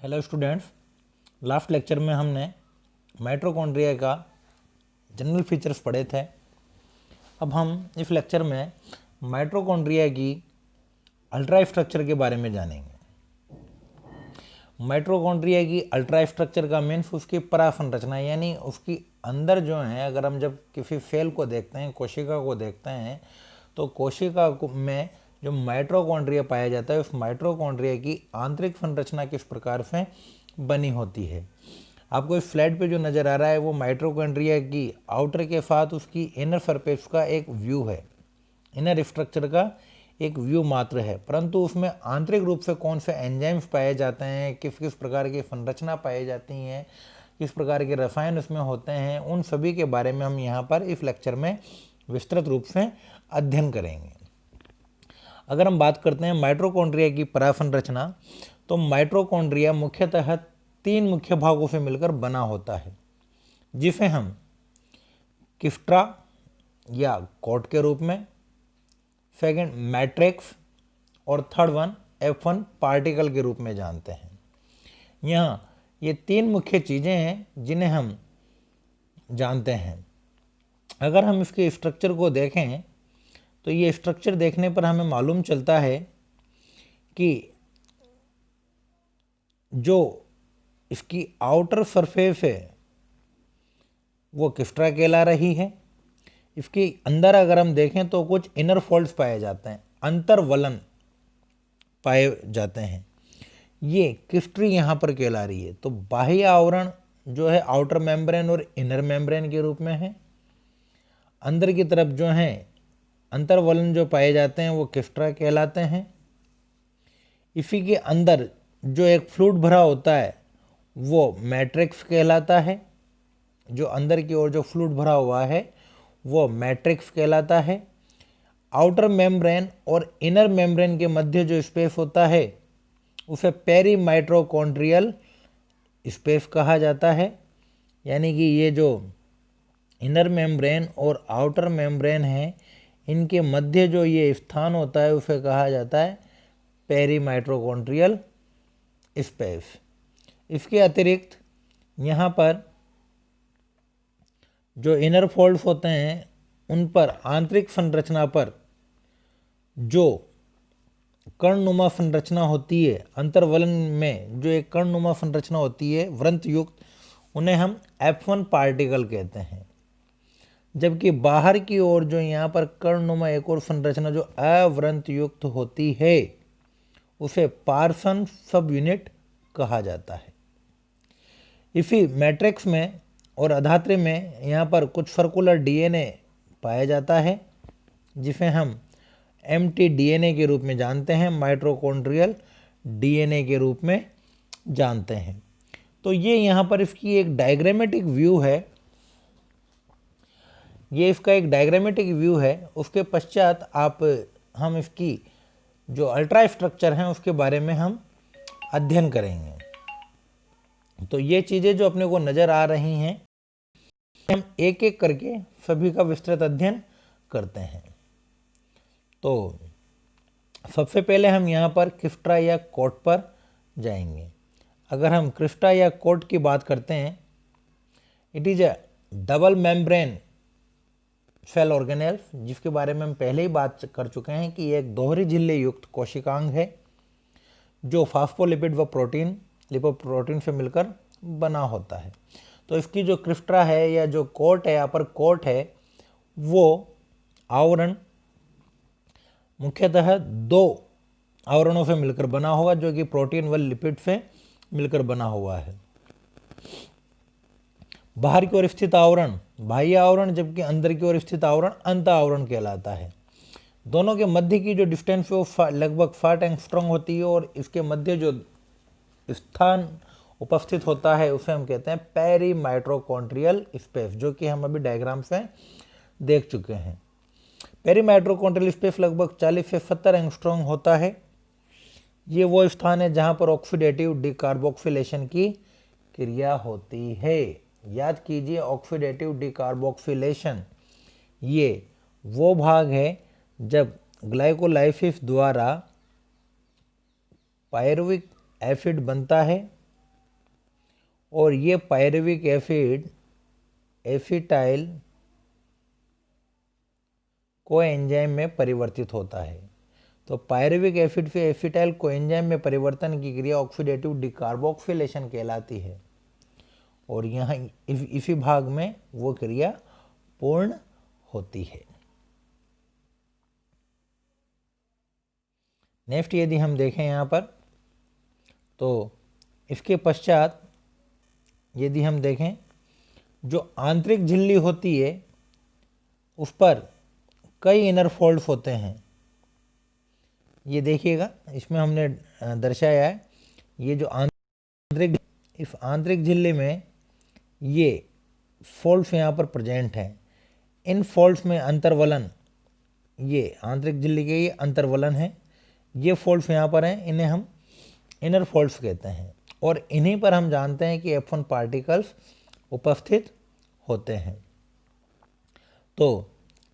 Hello students, last lecture में हमने mitochondria का जनरल फीचर्स पढ़े थे। अब हम इस लेक्चर में माइटोकॉन्ड्रिया की अल्ट्रा स्ट्रक्चर के बारे में जानेंगे। माइटोकॉन्ड्रिया की अल्ट्रा स्ट्रक्चर का मीन्स उसकी परासंरचना, यानी उसकी अंदर जो है, अगर हम जब किसी सेल को देखते हैं, कोशिका को देखते हैं, तो कोशिका में जो माइटोकॉन्ड्रिया पाया जाता है, उस माइटोकॉन्ड्रिया की आंतरिक संरचना किस प्रकार से बनी होती है। आपको इस स्लाइड पे जो नज़र आ रहा है वो माइटोकॉन्ड्रिया की आउटर के साथ उसकी इनर सरफेस का एक व्यू है, इनर स्ट्रक्चर का एक व्यू मात्र है, परंतु उसमें आंतरिक रूप से कौन से एंजाइम्स पाए जाते हैं, किस किस प्रकार की संरचना पाई जाती हैं, किस प्रकार के रसायन उसमें होते हैं, उन सभी के बारे में हम यहाँ पर इस लेक्चर में विस्तृत रूप से अध्ययन करेंगे। अगर हम बात करते हैं माइटोकॉन्ड्रिया की परासंरचना, तो माइटोकॉन्ड्रिया मुख्यतः तीन मुख्य भागों से मिलकर बना होता है, जिसे हम क्रिस्टा या कोट के रूप में, सेकंड मैट्रिक्स और थर्ड वन F1 पार्टिकल के रूप में जानते हैं। यहाँ ये तीन मुख्य चीज़ें हैं जिन्हें हम जानते हैं। अगर हम इसके स्ट्रक्चर को देखें तो ये स्ट्रक्चर देखने पर हमें मालूम चलता है कि जो इसकी आउटर सरफेस है वो क्रिस्टा कहला रही है। इसके अंदर अगर हम देखें तो कुछ इनर फोल्ड्स पाए जाते हैं, अंतर्वलन पाए जाते हैं, ये क्रिस्ट्री यहाँ पर कहला रही है। तो बाह्य आवरण जो है आउटर मेम्ब्रेन और इनर मेम्ब्रेन के रूप में है। अंदर की तरफ जो है अंतर्वलन जो पाए जाते हैं वो क्रिस्टा कहलाते हैं। इसी के अंदर जो एक फ्लूइड भरा होता है वो मैट्रिक्स कहलाता है। जो अंदर की ओर जो फ्लूइड भरा हुआ है वो मैट्रिक्स कहलाता है। आउटर मेम्ब्रेन और इनर मेम्ब्रेन के मध्य जो स्पेस होता है उसे पेरीमाइटोकॉन्ड्रियल स्पेस कहा जाता है। यानी कि ये जो इनर मेम्ब्रेन और आउटर मेम्ब्रेन है, इनके मध्य जो ये स्थान होता है उसे कहा जाता है पेरीमाइटोकॉन्ड्रियल स्पेस। इसके अतिरिक्त यहाँ पर जो इनर फोल्ड्स होते हैं उन पर आंतरिक संरचना पर जो कर्णनुमा संरचना होती है, अंतर्वलन में जो एक कर्णनुमा संरचना होती है वृंत युक्त, उन्हें हम F1 पार्टिकल कहते हैं। जबकि बाहर की ओर जो यहाँ पर कर्णनुमा एक और संरचना जो अवृंत युक्त होती है उसे पार्सन सब यूनिट कहा जाता है। इसी मैट्रिक्स में और अधात्रि में यहाँ पर कुछ सर्कुलर DNA पाया जाता है, जिसे हम mtDNA के रूप में जानते हैं, माइटोकॉन्ड्रियल DNA के रूप में जानते हैं। तो ये यहाँ पर इसकी एक डायग्रामेटिक व्यू है, ये इसका एक डायग्रामेटिक व्यू है। उसके पश्चात हम इसकी जो अल्ट्रा स्ट्रक्चर हैं उसके बारे में हम अध्ययन करेंगे। तो ये चीज़ें जो अपने को नज़र आ रही हैं, हम एक एक करके सभी का विस्तृत अध्ययन करते हैं। तो सबसे पहले हम यहाँ पर क्रिस्टा या कोट पर जाएंगे। अगर हम क्रिस्टा या कोट की बात करते हैं, it is a double membrane cell organelle, जिसके बारे में हम पहले ही बात कर चुके हैं कि एक दोहरी झिल्ली युक्त कोशिकांग है जो फास्फोलिपिड व प्रोटीन लिपोप्रोटीन से मिलकर बना होता है। तो इसकी जो क्रिस्टा है या जो कोट है, अपर कोट है, वो आवरण मुख्यतः दो आवरणों से मिलकर बना होगा, जो कि प्रोटीन व लिपिड से मिलकर बना हुआ है। बाहर की ओर स्थित आवरण बाह्य आवरण, जबकि अंदर की ओर स्थित आवरण अंत आवरण कहलाता है। दोनों के मध्य की जो डिस्टेंस है वो लगभग 60 एंगस्ट्रॉम होती है, और इसके मध्य जो स्थान उपस्थित होता है उसे हम कहते हैं पेरीमाइटोकॉन्ड्रियल स्पेस, जो कि हम अभी डायग्राम से देख चुके हैं। पेरीमाइटोकॉन्ड्रियल स्पेस लगभग 40 से 70 एंगस्ट्रॉम होता है। ये वो स्थान है जहाँ पर ऑक्सीडेटिव डिकार्बोक्सिलेशन की क्रिया होती है। याद कीजिए, ऑक्सीडेटिव डिकार्बोक्सिलेशन ये वो भाग है जब ग्लाइकोलाइसिस द्वारा पायरुविक एसिड बनता है और ये पायरुविक एसिड एसिटाइल कोएंजाइम में परिवर्तित होता है। तो पायरुविक एसिड से एसिटाइल कोएंजाइम में परिवर्तन की क्रिया ऑक्सीडेटिव डिकार्बोक्सिलेशन कहलाती है और यहाँ इसी भाग में वो क्रिया पूर्ण होती है। नेक्स्ट यदि हम देखें यहाँ पर, तो इसके पश्चात यदि हम देखें, जो आंतरिक झिल्ली होती है उस पर कई इनर फोल्ड्स होते हैं। ये देखिएगा, इसमें हमने दर्शाया है, ये जो इस आंतरिक झिल्ली में ये फोल्ड्स यहाँ पर प्रेजेंट हैं। इन फोल्ड्स में अंतर्वलन, ये आंतरिक झिल्ली के ये अंतर्वलन है, ये फोल्ड्स यहाँ पर हैं, इन्हें हम इनर फोल्ड्स कहते हैं और इन्हीं पर हम जानते हैं कि F1 पार्टिकल्स उपस्थित होते हैं। तो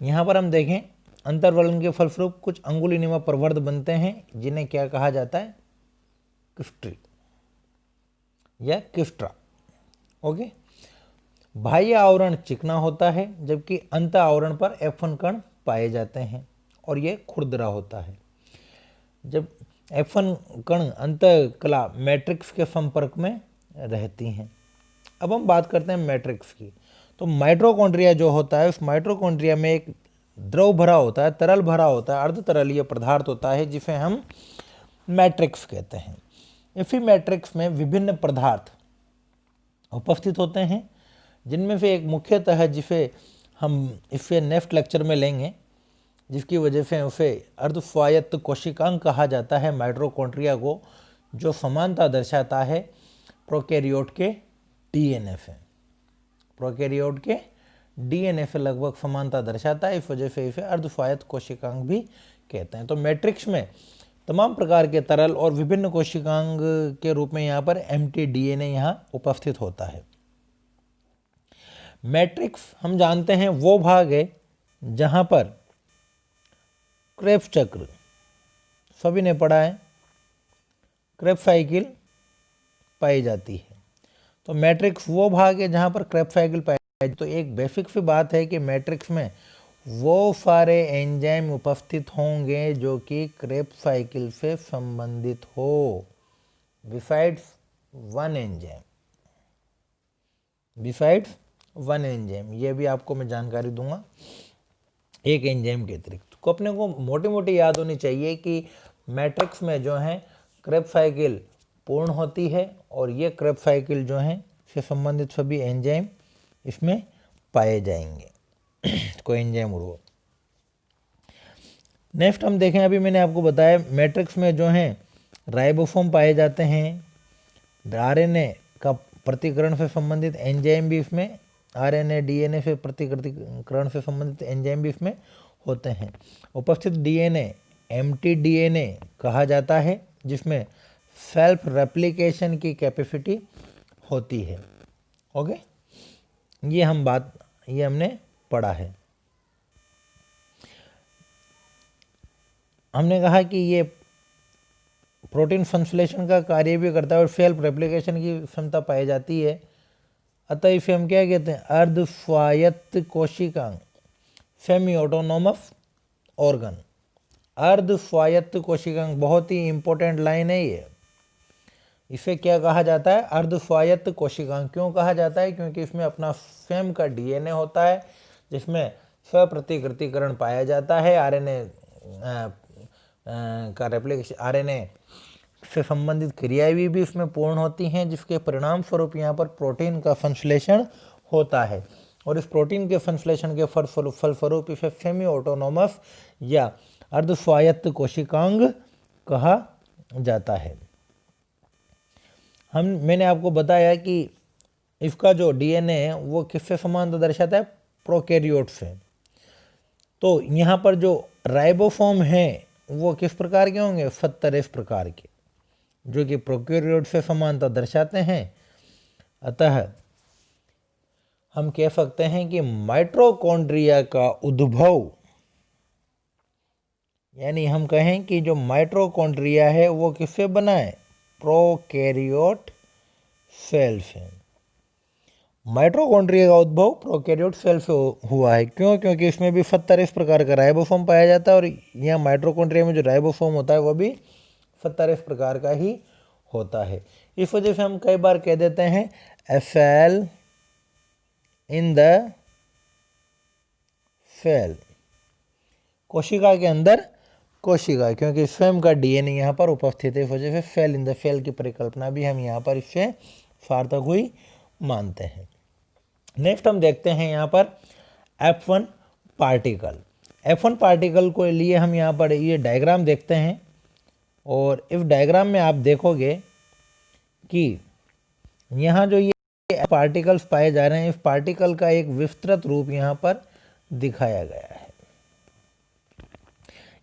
यहाँ पर हम देखें, अंतर्वलन के फलस्वरूप कुछ अंगुलीनुमा प्रवर्ध बनते हैं जिन्हें क्या कहा जाता है, क्रिस्ट्री या क्रिस्ट्रा। ओके, बाह्य आवरण चिकना होता है जबकि अंत आवरण पर F1 कण पाए जाते हैं और ये खुरदरा होता है। जब F1 कण अंतःकला मैट्रिक्स के संपर्क में रहती हैं। अब हम बात करते हैं मैट्रिक्स की। तो माइटोकॉन्ड्रिया जो होता है, उस माइटोकॉन्ड्रिया में एक द्रव भरा होता है, तरल भरा होता है, अर्धतरलीय पदार्थ होता है जिसे हम मैट्रिक्स कहते हैं। इसी मैट्रिक्स में विभिन्न पदार्थ उपस्थित होते हैं जिनमें से एक मुख्यतः जिसे हम इसे नेक्स्ट लेक्चर में लेंगे, जिसकी वजह से उसे अर्धस्वायत्त कोशिकांग कहा जाता है माइटोकॉन्ड्रिया को, जो समानता दर्शाता है प्रोकैरियोट के डीएनए से। प्रोकैरियोट के डीएनए से लगभग समानता दर्शाता है, इस वजह से इसे अर्धस्वायत्त कोशिकांग भी कहते हैं। तो मैट्रिक्स में तमाम प्रकार के तरल और विभिन्न कोशिकांग के रूप में यहाँ पर एम्प्टी डीएनए यहाँ उपस्थित होता है। मैट्रिक्स हम जानते हैं वो भाग है जहाँ पर क्रेब्स चक्र, सभी ने पढ़ा है, क्रेब्स साइकिल पाई जाती है। तो मैट्रिक्स वो भाग है जहाँ पर क्रेब्स साइकिल पाई जाती है। तो एक बेसिक सी बात है कि मैट्रिक्स में वो सारे एंजाइम उपस्थित होंगे जो कि क्रेब्स साइकिल से संबंधित हो, बिसाइड्स वन एंजाइम। ये भी आपको मैं जानकारी दूंगा एक एंजाइम के अतिरिक्त। को अपने को मोटी मोटी याद होनी चाहिए कि मैट्रिक्स में जो है क्रेब्स साइकिल पूर्ण होती है और ये क्रेब्स साइकिल जो है से संबंधित सभी एंजाइम इसमें पाए जाएंगे। कोएंजाइम उर्वर। नेक्स्ट हम देखें, अभी मैंने आपको बताया मैट्रिक्स में जो है राइबोसोम पाए जाते हैं, आरएनए का प्रतिकरण से संबंधित एंजाइम भी इसमें, आरएनए डीएनए से प्रतिकरण से संबंधित एंजाइम भी इसमें होते हैं। उपस्थित डीएनए एम्प्टी डीएनए कहा जाता है जिसमें सेल्फ रेप्लिकेशन की कैपेसिटी होती है। ओके, ये हमने पढ़ा है। हमने कहा कि ये प्रोटीन संश्लेषण का कार्य भी करता है और सेल्फ रेप्लिकेशन की क्षमता पाई जाती है। अतः इसे हम क्या कहते हैं, अर्धस्वायत्त कोशिकांग, सेमी ऑटोनोमस ऑर्गन। अर्धस्वायत्त कोशिकांग बहुत ही इंपॉर्टेंट लाइन है ये। इसे क्या कहा जाता है, अर्धस्वायत्त कोशिकांग। क्यों कहा जाता है, क्योंकि इसमें अपना स्वयं का डीएनए होता है जिसमें स्वप्रतिकृतिकरण पाया जाता है। आरएनए का रेप्लिकेशन, आरएनए से संबंधित क्रियाएं भी इसमें पूर्ण होती हैं, जिसके परिणाम स्वरूप यहाँ पर प्रोटीन का संश्लेषण होता है और इस प्रोटीन के संश्लेषण के फलस्वरूप इसे सेमी ऑटोनोमस या अर्धस्वायत्त कोशिकांग कहा जाता है। मैंने आपको बताया कि इसका जो डीएनए है वो किससे समानता दर्शाता है, प्रोकैरियोट से। तो यहाँ पर जो राइबोसोम है वो किस प्रकार के होंगे, 70 प्रकार के, जो कि प्रोकैरियोट से समानता दर्शाते हैं। अतः हम कह सकते हैं कि माइटोकॉन्ड्रिया का उद्भव, यानी हम कहें कि जो माइटोकॉन्ड्रिया है वो किससे बना है, प्रोकैरियोट सेल से। माइटोकॉन्ड्रिया का उद्भव प्रोकैरियोट सेल से हुआ है। क्यों? क्योंकि इसमें भी 70 इस प्रकार का राइबोसोम पाया जाता है और यहाँ माइटोकॉन्ड्रिया में जो राइबोसोम होता है वो भी 70 इस प्रकार का ही होता है। इस वजह से हम कई बार कह देते हैं ए सेल इन द सेल, कोशिका के अंदर कोशिका, क्योंकि स्वयं का डीएनए यहाँ पर उपस्थित है। इस वजह से सेल इन द सेल की परिकल्पना भी हम यहाँ पर इससे सार्थक हुई मानते हैं। नेक्स्ट हम देखते हैं यहाँ पर F1 पार्टिकल। F1 पार्टिकल को लिए हम यहाँ पर ये डायग्राम देखते हैं और इस डायग्राम में आप देखोगे कि यहाँ जो ये पार्टिकल्स पाए जा रहे हैं, इस पार्टिकल का एक विस्तृत रूप यहाँ पर दिखाया गया है।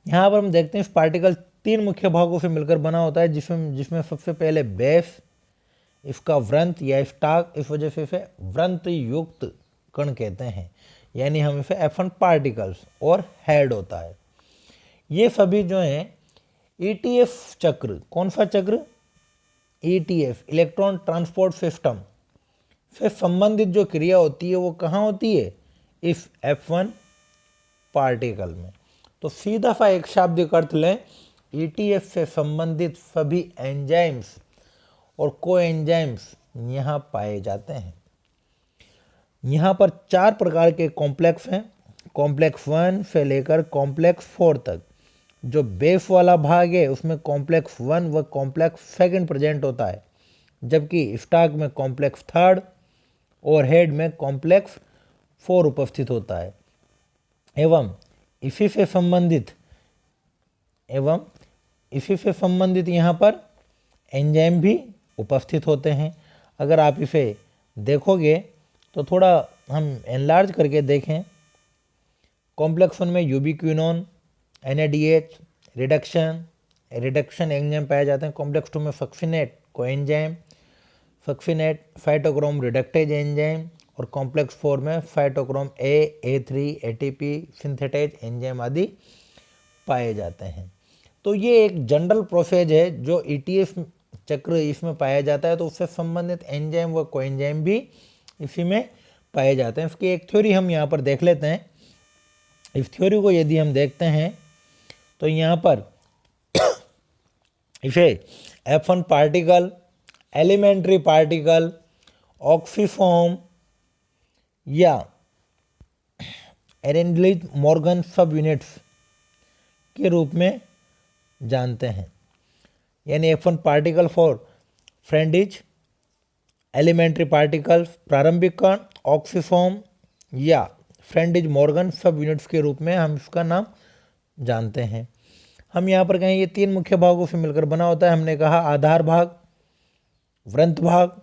यहाँ पर हम देखते हैं इस पार्टिकल 3 मुख्य भागों से मिलकर बना होता है, जिसमें सबसे पहले बेस, इसका व्रंत या स्टाक, इस वजह से इसे व्रंत युक्त कण कहते हैं, यानी हम इसे F1 पार्टिकल्स, और हेड होता है। ये सभी जो हैं ETF चक्र, कौन सा चक्र? ETF, इलेक्ट्रॉन ट्रांसपोर्ट सिस्टम से संबंधित जो क्रिया होती है वो कहाँ होती है? इस F1 पार्टिकल में। तो सीधा सा एक शाब्दिक अर्थ लें, ETF से संबंधित सभी एंजाइम्स और कोएंजाइम्स यहाँ पाए जाते हैं। यहाँ पर 4 प्रकार के कॉम्प्लेक्स हैं, कॉम्प्लेक्स 1 से लेकर कॉम्प्लेक्स 4 तक। जो बेस वाला भाग है उसमें कॉम्प्लेक्स 1 व कॉम्प्लेक्स 2 प्रेजेंट होता है, जबकि स्टाक में कॉम्प्लेक्स 3 और हेड में कॉम्प्लेक्स 4 उपस्थित होता है। एवं इसी से संबंधित यहाँ पर एंजाइम भी उपस्थित होते हैं। अगर आप इसे देखोगे तो थोड़ा हम एनलार्ज करके देखें, कॉम्प्लेक्स 1 में यूबिक्विनोन, NADH, रिडक्शन एंजाइम पाए जाते हैं। कॉम्प्लेक्स 2 में succinate coenzyme, succinate cytochrome reductase enzyme, और कॉम्प्लेक्स 4 में cytochrome A, A3, ATP synthetase enzyme आदि पाए जाते हैं। तो ये एक जनरल प्रोसेस है जो ETF चक्र इसमें पाया जाता है, तो उससे संबंधित एंजाइम व कोएंजाइम भी इसी में पाए जाते हैं। इसकी एक थ्योरी हम यहाँ पर देख लेते हैं। इस थ्योरी को यदि हम देखते हैं तो यहाँ पर इसे F1 पार्टिकल, एलिमेंट्री पार्टिकल, ऑक्सीफॉर्म या एरेंडलिज मॉर्गन सब यूनिट्स के रूप में जानते हैं। यानी F1 पार्टिकल फॉर फ्रेंडिज, एलिमेंट्री पार्टिकल्स प्रारंभिक कण, ऑक्सीफॉर्म या फ्रेंडिज मॉर्गन सब यूनिट्स के रूप में हम इसका नाम जानते हैं। हम यहाँ पर कहें ये 3 मुख्य भागों से मिलकर बना होता है। हमने कहा आधार भाग, व्रंत भाग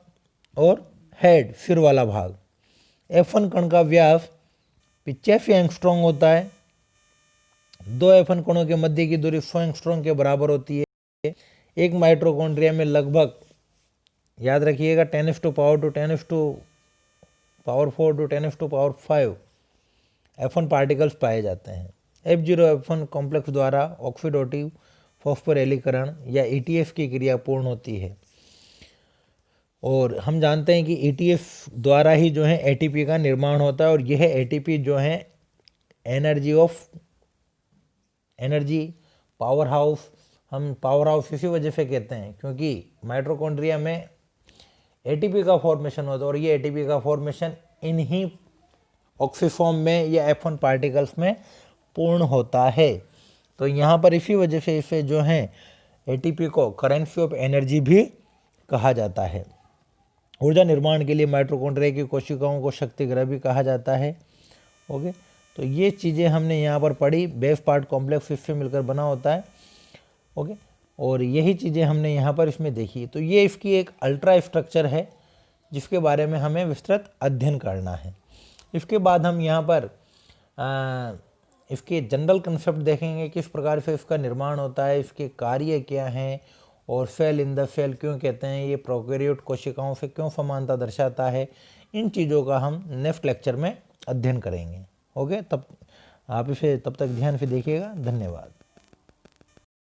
और हेड, सिर वाला भाग। F1 कण का व्यास 85 एंगस्ट्रॉम होता है। 2 F1 कणों के मध्य की दूरी 100 एंगस्ट्रॉम के बराबर होती है। एक माइटोकॉन्ड्रिया में लगभग, याद रखिएगा, 10 to power 4 to 10 to power 5 F1 particles पाए जाते हैं। F0 F1 कॉम्प्लेक्स द्वारा ऑक्सीडेटिव फॉस्फोरिलीकरण या ETF की क्रिया पूर्ण होती है। और हम जानते हैं कि ETF द्वारा ही जो है ATP का निर्माण होता है, और यह ATP जो है एनर्जी पावर हाउस, हम पावर हाउस इसी वजह से कहते हैं क्योंकि माइटोकॉन्ड्रिया में ATP का फॉर्मेशन होता है, और ये ATP का फॉर्मेशन इन्हीं ऑक्सीफॉर्म में या F1 पार्टिकल्स में पूर्ण होता है। तो यहाँ पर इसी वजह से इसे जो है ATP को करेंसी ऑफ एनर्जी भी कहा जाता है। ऊर्जा निर्माण के लिए माइटोकॉन्ड्रिया की कोशिकाओं को शक्तिगृह भी कहा जाता है। ओके, तो ये चीज़ें हमने यहाँ पर पढ़ी। बेस पार्ट कॉम्प्लेक्स इससे मिलकर बना होता है। ओके, और यही चीज़ें हमने यहाँ पर इसमें देखी। तो ये इसकी एक अल्ट्रा स्ट्रक्चर है जिसके बारे में हमें विस्तृत अध्ययन करना है। इसके बाद हम यहाँ पर इसके जनरल कंसेप्ट देखेंगे, किस प्रकार से इसका निर्माण होता है, इसके कार्य क्या हैं, और सेल इन द सेल क्यों कहते हैं, ये प्रोकैरियोट कोशिकाओं से क्यों समानता दर्शाता है। इन चीज़ों का हम नेक्स्ट लेक्चर में अध्ययन करेंगे। ओके, तब आप इसे तब तक ध्यान से देखिएगा। धन्यवाद।